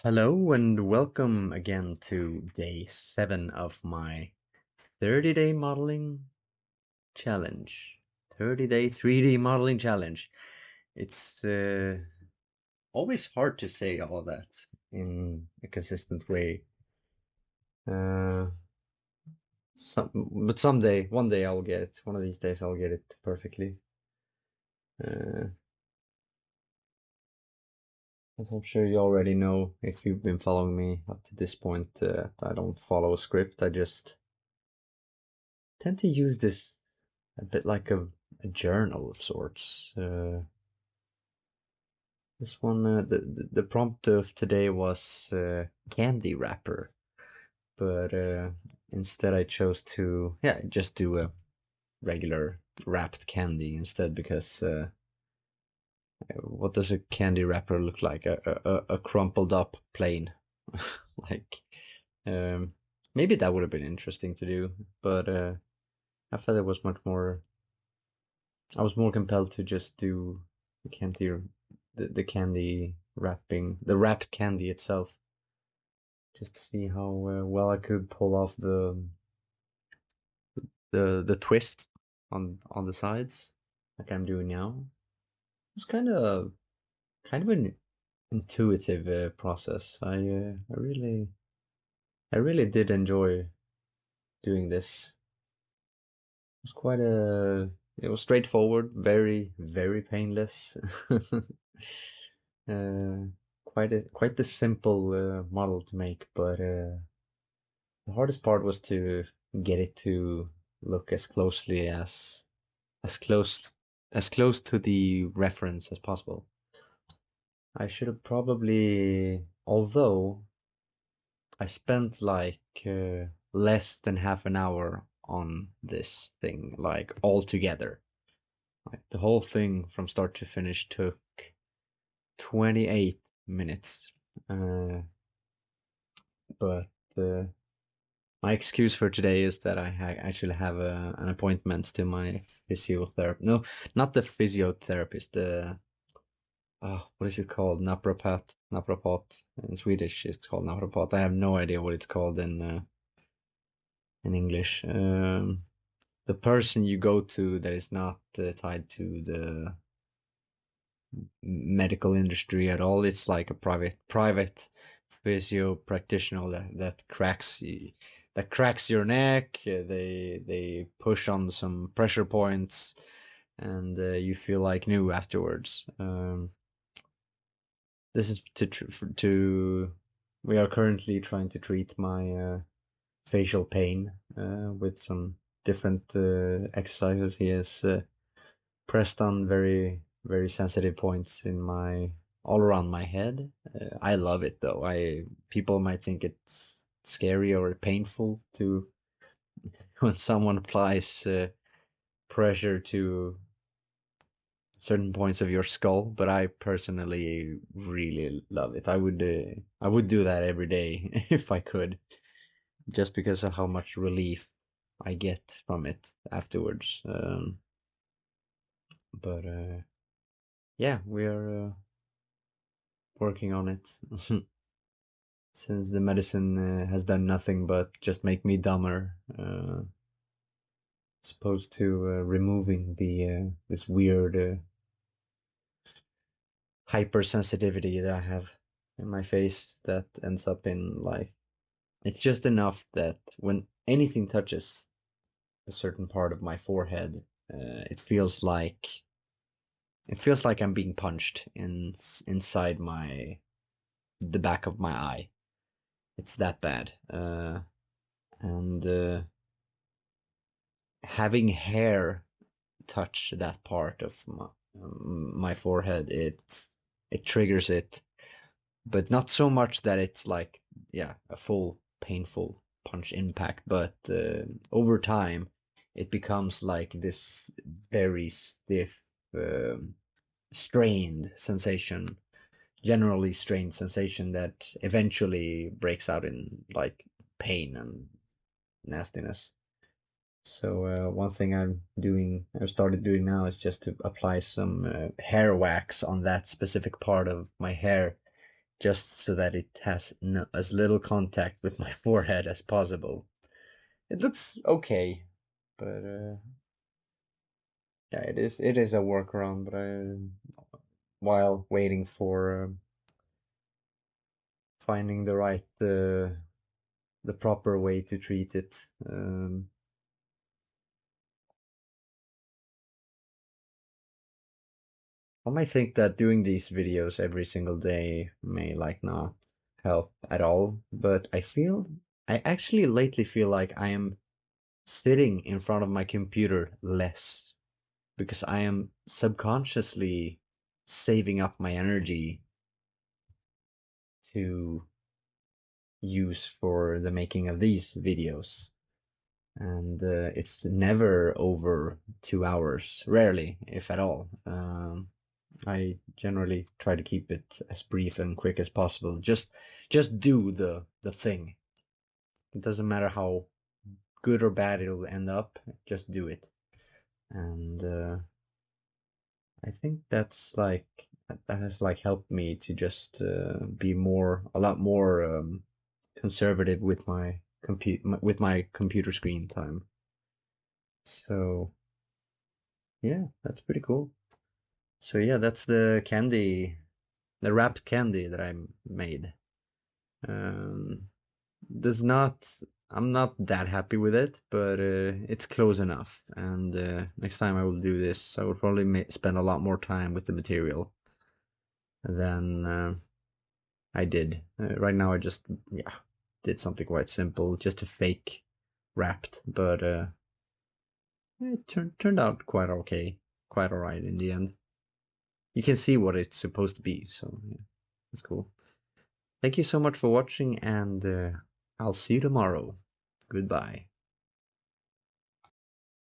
Hello and welcome again to day 7 of my 30-day modeling challenge. 30-day 3D modeling challenge. It's always hard to say all that in a consistent way. Uh, but someday, one day I'll get it. One of these days I'll get it perfectly. Uh, as I'm sure you already know if you've been following me up to this point, I don't follow a script. I just tend to use this a bit like a journal of sorts. This one, the prompt of today was candy wrapper, but instead I chose to just do a regular wrapped candy instead because what does a candy wrapper look like? A crumpled up plain, like um, maybe that would have been interesting to do, but I felt it was much more. I was more compelled to just do the candy, the candy wrapping, the wrapped candy itself, just to see how well I could pull off the twist on the sides, like I'm doing now. It was kind of an intuitive process. I really did enjoy doing this. It was it was straightforward, very painless. Uh, quite the simple model to make, but the hardest part was to get it to look as closely as close as close to the reference as possible. I should have probably, although I spent like less than half an hour on this thing, like all together. Like the whole thing from start to finish took 28 minutes. Uh, but my excuse for today is that I actually have an appointment to my physiotherapist. No, not the physiotherapist. The what is it called? Naprapat. Naprapat in Swedish. It's called naprapat. I have no idea what it's called in English. The person you go to that is not tied to the medical industry at all. It's like a private physio practitioner that cracks your neck. They push on some pressure points, and you feel like new afterwards. This is to we are currently trying to treat my facial pain with some different exercises. He has pressed on very sensitive points in my all around my head. I love it though. I People might think it's scary or painful to when someone applies pressure to certain points of your skull, but I personally really love it. I would do that every day if I could, just because of how much relief I get from it afterwards. But yeah, we are working on it. Since the medicine has done nothing but just make me dumber, as opposed to removing the this weird hypersensitivity that I have in my face that ends up in like it's just enough that when anything touches a certain part of my forehead, it feels like I'm being punched inside my the back of my eye. It's that bad. And having hair touch that part of my forehead, it triggers it, but not so much that it's like a full painful punch impact, but over time it becomes like this very stiff, um, strained sensation, generally strained sensation that eventually breaks out in like pain and nastiness. So one thing I've started doing now is just to apply some hair wax on that specific part of my hair just so that it has no, as little contact with my forehead as possible. It looks okay, but yeah, it is a workaround. But while waiting for finding the proper way to treat it. I might think that doing these videos every single day may like not help at all, but I actually lately feel like I am sitting in front of my computer less because I am subconsciously saving up my energy to use for the making of these videos. And it's never over 2 hours, rarely, if at all. I generally try to keep it as brief and quick as possible. Just do the thing. It doesn't matter how good or bad it'll end up. Just do it. And I think that has like helped me to just be a lot more conservative with my computer screen time. So yeah, that's pretty cool. So yeah, that's the wrapped candy that I made. Um, does not, I'm not that happy with it, but it's close enough. And next time I will do this, I will probably spend a lot more time with the material than I did. Right now, I just did something quite simple, just a fake wrapped, but it turned out quite okay, quite alright in the end. You can see what it's supposed to be, so yeah, that's cool. Thank you so much for watching, and I'll see you tomorrow. Goodbye.